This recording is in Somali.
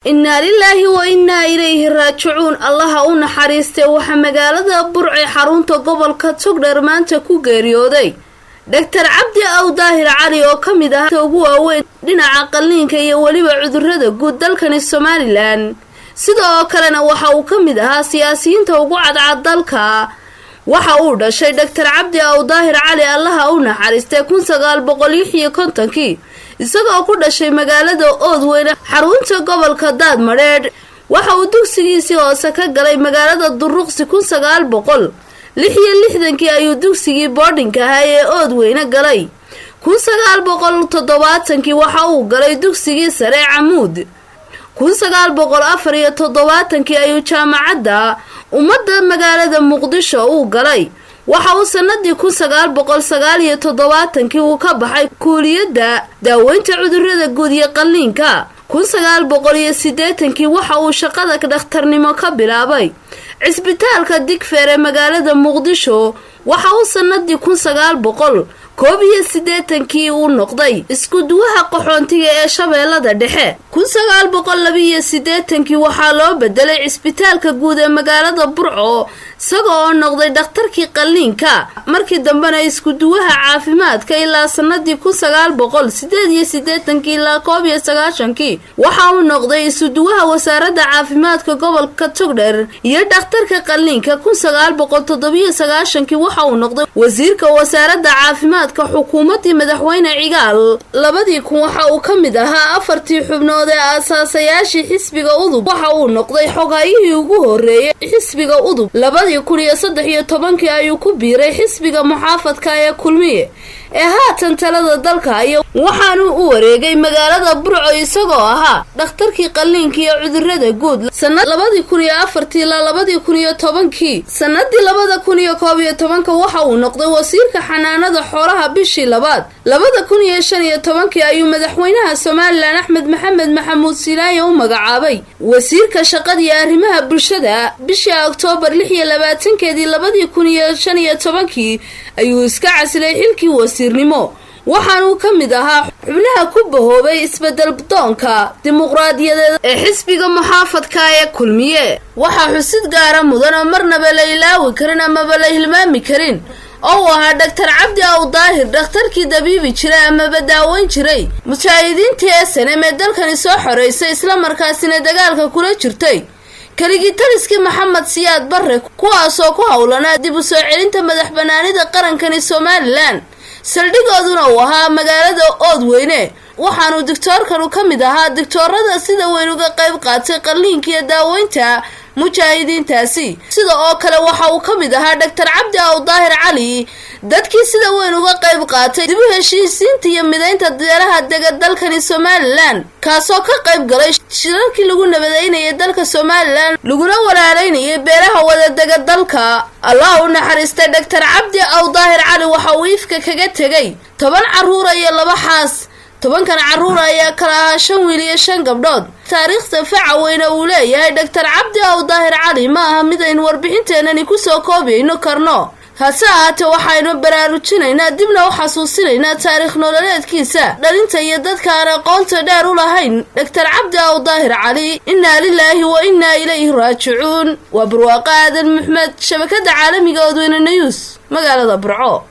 inna lillahi wa inna ilayhi raaji'uun. allaha u naxariistay waxa magaalada Burco xarunta gobolka Togdheer maanta ku geeriyooday Dr. Cabdi Aw Daahir Cali oo kamid ah ugu waaweyn dhinaca qalliinka iyo waliba cudurrada guud dalkani Somaliland. sidoo kalena waxa uu kamid ahaa siyaasiyiinta ugu cadcad dalka. waxa uu dhashay Dr. Cabdi Aw Daahir Cali allaha u naxariistay 1950kii isagoo ku dhashay magaalada Oodweyne xarunta gobolka Daadmareed. waxa uu dugsigiisii hoose ka galay magaalada Duruqsi 1966kii ayuu dugsigii boarding ahaa ee Oodweyne galay. 1970kii waxa uu galay dugsigii sare Camuud. 1974kii ayuu jaamacadda ummadda magaalada Muqdisho uu galay. waxa uu sanadii 1979kii uu ka baxay kuuliyadda daaweynta cudurrada guud iyo qalliinka. 1980kii waxa uu shaqada dhakhtarnimo ka bilaabay cisbitaalka Digfeer ee magaalada Muqdisho. waxa uu sanadii 1981kii uu noqday isku duwaha qaxoontiga ee Shabeellada Dhexe. 1982kii waxa loo bedelay cisbitaalka guud ee magaalada Burco isagoo noqday dhakhtarkii qalliinka. markii dambena isku duwaha caafimaadka ilaa sanadii 1988 ilaa 1990kii waxa uu noqday isku duwaha wasaaradda caafimaadka gobolka Togdheer iyo dhakhtarka qalliinka. 1997kii waxa uu noqday wasiirka wasaaradda caafimaadka xukuumadda madaxweyne Cigaal. 2000 waxa uu kamid ahaa afartii xubnood ee aasaasayashii xisbiga Udub. waxa uu noqday xogayihii ugu horeeyay xisbiga Udub. 2013kii ayuu ku biiray xisbiga muxaafadka ee Kulmiye ee haatan talada dalka iyo waxaanu u wareegay magaalada Burco isagoo ahaa dhakhtarkii qalliinka iyo cudurrada guud sanad 2004 ilaa 2010kii. sanadii 2011 waxa uu noqday wasiirka xanaanada xoolaha bishii labaad. 2015kii ayuu madaxweynaha Somaliland Axmed Maxamed Maxamuud Silaaya u magacaabay wasiirka shaqada iyo arrimaha bulshada. bishii Oktoobar 26keedii 2015kii ayuu iska casilay xilkii wasiirnimo. waxaanu kamid ahaa xubnaha ku bahoobay isbedel doonka dimuqraadiyadeed ee xisbiga muxaafadka ee Kulmiye. waxa xusid gaara mudan oo marnaba la ilaawi karin ama la hilmaami karin oo ahaa Dr. Cabdi Aw Daahir dhakhtarkii dabiibi jiray ama daaweyn jiray mujaahidiintii SNM ee dalkani soo xoreysay isla markaasina dagaalka kula jirtay kaligii taliskii Maxamed Siyaad Barre kuwaasoo ku hawlanaa dib u soo celinta madaxbanaanida qarankani Somaliland. saldhigooduna uu ahaa magaalada Oodweyne. waxaanu doctorkanu kamid ahaa doctorada sida weyn uga qayb qaatay qalliinka iyo daaweynta mujaahidiintaasi. sida oo kale waxa uu kamid ahaa Dr. Cabdi Aw Daahir Cali dadkii sida weyn uga qayb qaatay dib u heshiisiinta iyo mideynta beelaha dega dalkani Somaliland kaasoo ka qayb galay shirarkii lagu nabadeynayay dalka Somaliland laguna walaaleynayay beelaha wada dega dalka. allah u naxariistay Dr. Cabdi Aw Daahir Cali waxa uu ifka kaga tagay 10 caruur iyo 2 xaas. 10kan caruur ayaa kala ahaa 5 wiil iyo 5 gabdhood. taariikhda faca weyn uu leeyahay Dr. Cabdi Aw Daahir Cali ma aha mid aynu warbixinteenani ku soo koobayno karno. hase ahaatee waxaynu baraarujinaynaa dibna u xasuusinaynaa taariikh nololeedkiisa dhalinta iyo dadka aan aqoonta dheer u lahayn Dr. Cabdi Aw Daahir Cali. inna lillahi wa inna ilayhi raaji'uun. waa Barwaaqo Aadan Maxmed, shabakada caalamiga Oodweyne News, magaalada Burco.